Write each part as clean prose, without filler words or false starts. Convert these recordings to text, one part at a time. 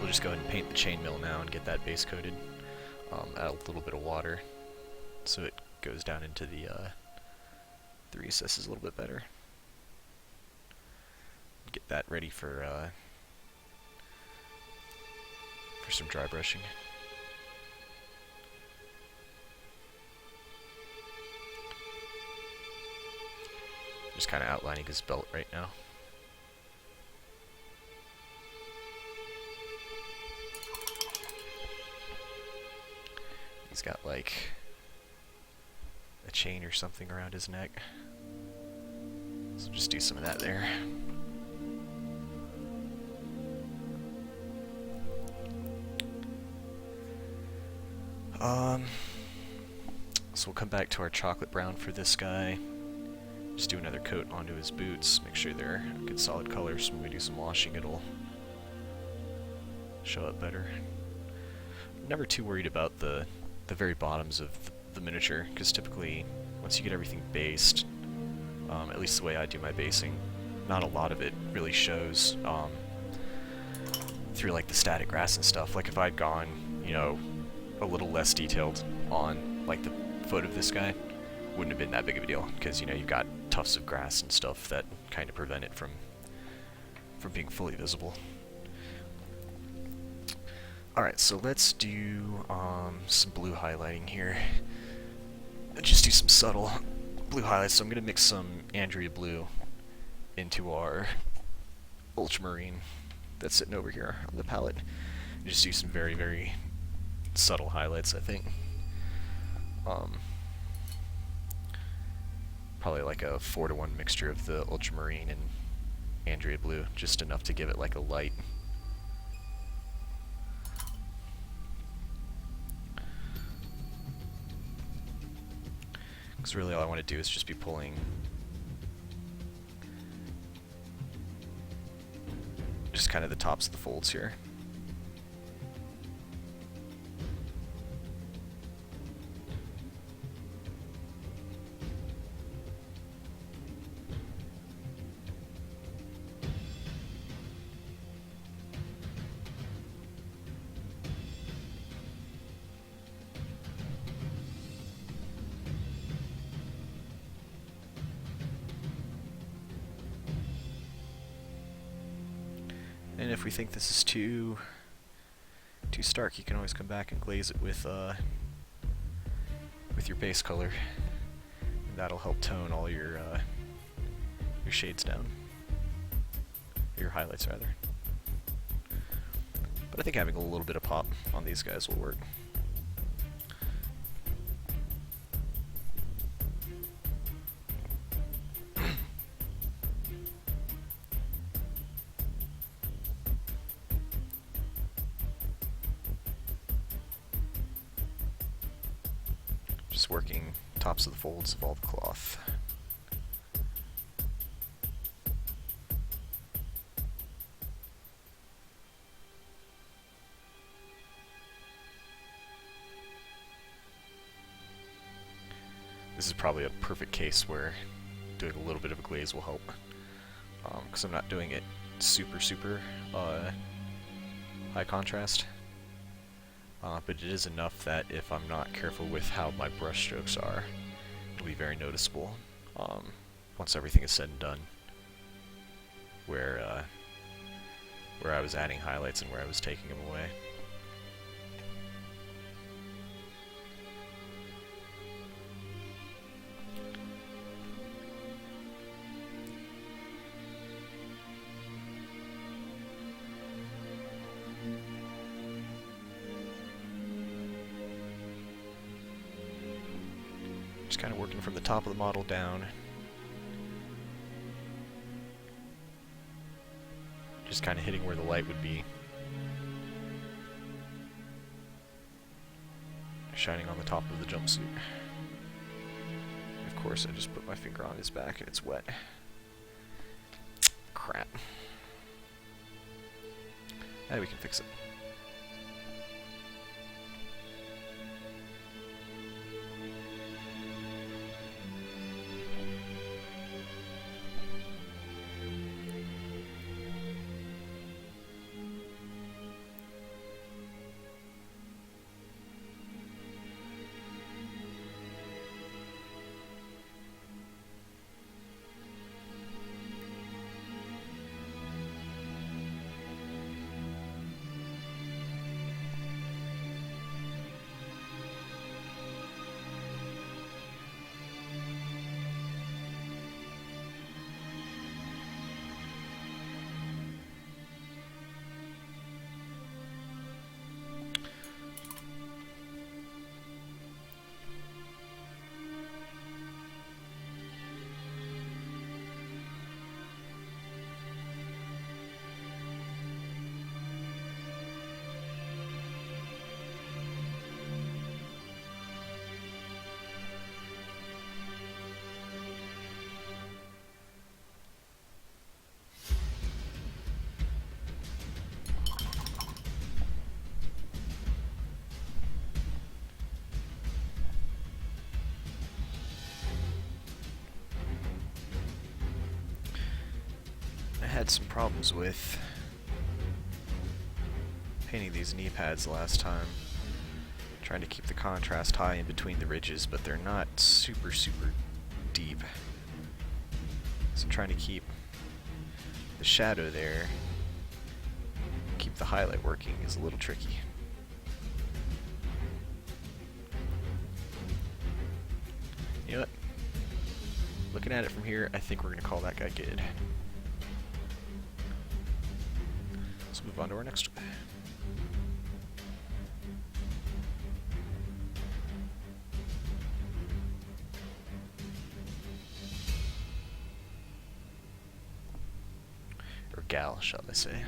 we'll just go ahead and paint the chainmail now and get that base coated. Add a little bit of water so it goes down into the recesses a little bit better. Get that ready for some dry brushing. Just kind of outlining his belt right now. He's got like a chain or something around his neck. So just do some of that there. So we'll come back to our chocolate brown for this guy. Just do another coat onto his boots. Make sure they're a good solid color, so when we do some washing it'll show up better. I'm never too worried about the very bottoms of the miniature, because typically once you get everything based, at least the way I do my basing, not a lot of it really shows through like the static grass and stuff. Like if I'd gone, you know, a little less detailed on like the foot of this guy, wouldn't have been that big of a deal, because you know you've got tufts of grass and stuff that kind of prevent it from being fully visible. Alright, so let's do some blue highlighting here. Just do some subtle blue highlights. So I'm going to mix some Andrea blue into our ultramarine that's sitting over here on the palette. And just do some very, very subtle highlights, I think. Probably like a 4-to-1 mixture of the ultramarine and Andrea blue, just enough to give it like a light. Because really all I want to do is just be pulling just kind of the tops of the folds here. And if we think this is too stark, you can always come back and glaze it with your base color. And that'll help tone all your shades down, your highlights rather. But I think having a little bit of pop on these guys will work. Just working tops of the folds of all the cloth. This is probably a perfect case where doing a little bit of a glaze will help, because I'm not doing it super high contrast. But it is enough that if I'm not careful with how my brush strokes are, it'll be very noticeable once everything is said and done, where I was adding highlights and where I was taking them away. Just kind of working from the top of the model down. Just kind of hitting where the light would be. Shining on the top of the jumpsuit. Of course, I just put my finger on his back and it's wet. Crap. Hey, we can fix it. had some problems with painting these knee pads last time. Trying to keep the contrast high in between the ridges, but they're not super deep. So trying to keep the shadow there, keep the highlight working is a little tricky. You know what? Looking at it from here, I think we're going to call that guy good. Let's move on to our next one. Or gal, shall I say.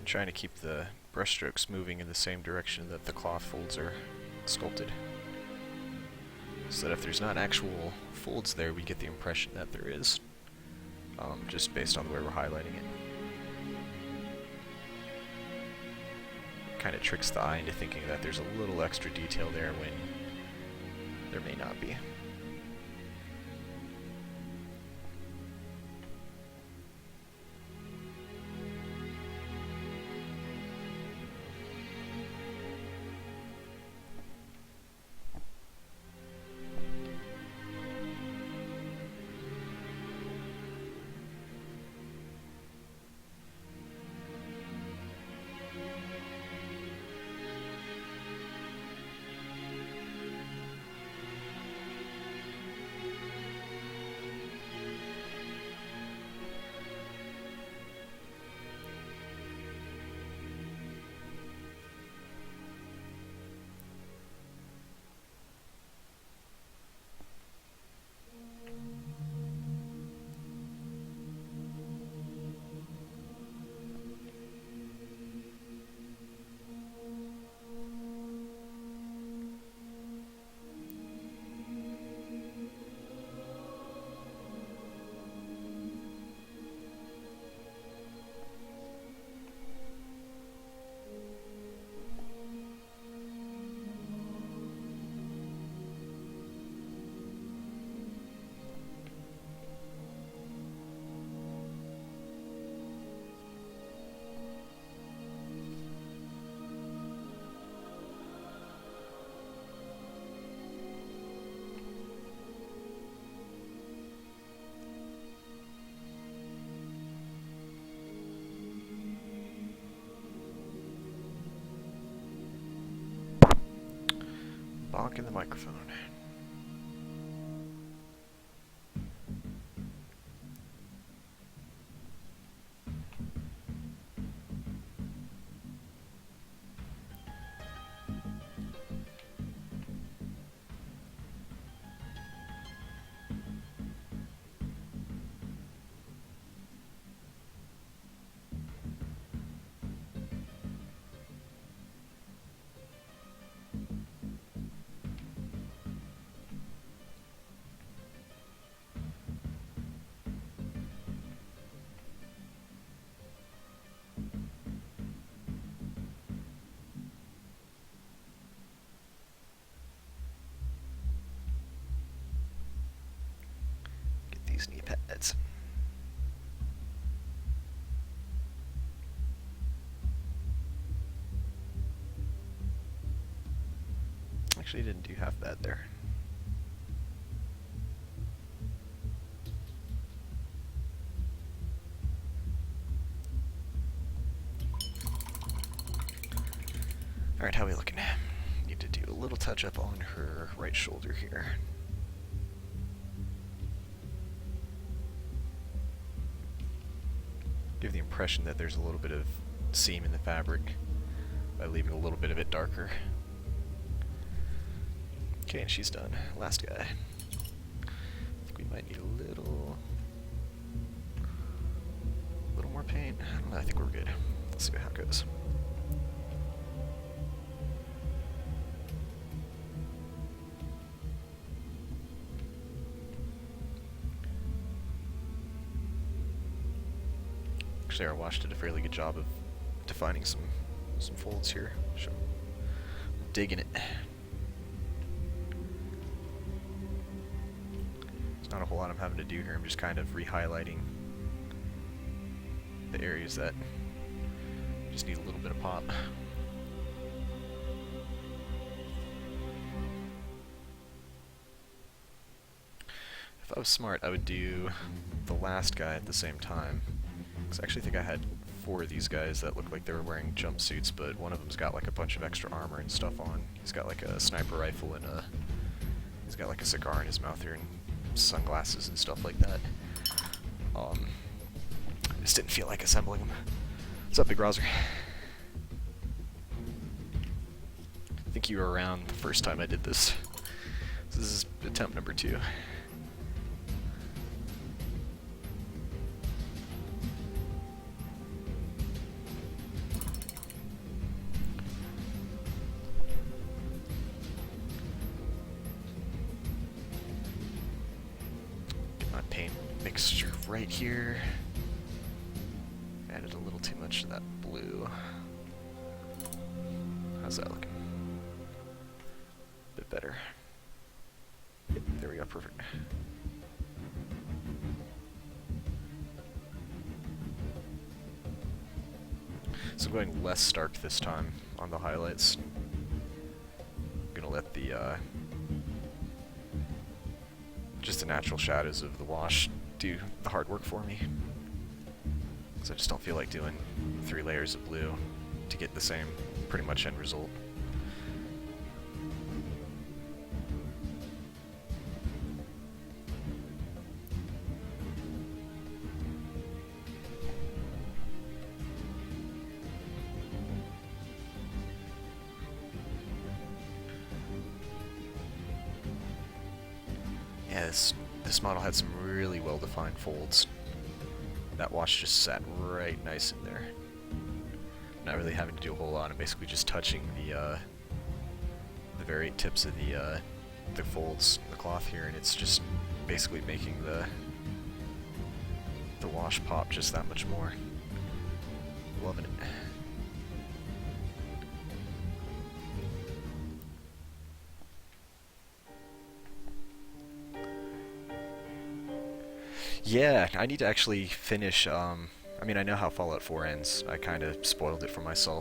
Trying to keep the brushstrokes moving in the same direction that the cloth folds are sculpted. So that if there's not actual folds there, we get the impression that there is, just based on the way we're highlighting it. Kind of tricks the eye into thinking that there's a little extra detail there when there may not be. Bonk in the microphone. These knee pads. Actually, didn't do half bad there. Alright, how are we looking? Need to do a little touch up on her right shoulder here. Give the impression that there's a little bit of seam in the fabric by leaving a little bit of it darker. Okay, and she's done. Last guy. I think we might need a little more paint. I don't know, I think we're good. Let's see how it goes. Actually, our wash did a fairly good job of defining some folds here. So I'm digging it. There's not a whole lot I'm having to do here. I'm just kind of re-highlighting the areas that just need a little bit of pop. If I was smart, I would do the last guy at the same time. Because I actually think I had 4 of these guys that looked like they were wearing jumpsuits, but one of them's got like a bunch of extra armor and stuff on. He's got like a sniper rifle and he's got like a cigar in his mouth here and sunglasses and stuff like that. Just didn't feel like assembling them. What's up, Big Rouser? I think you were around the first time I did this. This is attempt number 2. Get my paint mixture right here. Added a little too much to that blue. How's that looking? Bit better. Yep, there we go, perfect. So I'm going less stark this time on the highlights. I'm gonna let the just the natural shadows of the wash do the hard work for me. Because I just don't feel like doing 3 layers of blue to get the same pretty much end result. Yeah, this model had some really well-defined folds. That wash just sat right nice in there. Not really having to do a whole lot. I'm basically just touching the very tips of the folds in the cloth here, and it's just basically making the wash pop just that much more. Loving it. Yeah, I need to actually finish, I mean, I know how Fallout 4 ends. I kind of spoiled it for myself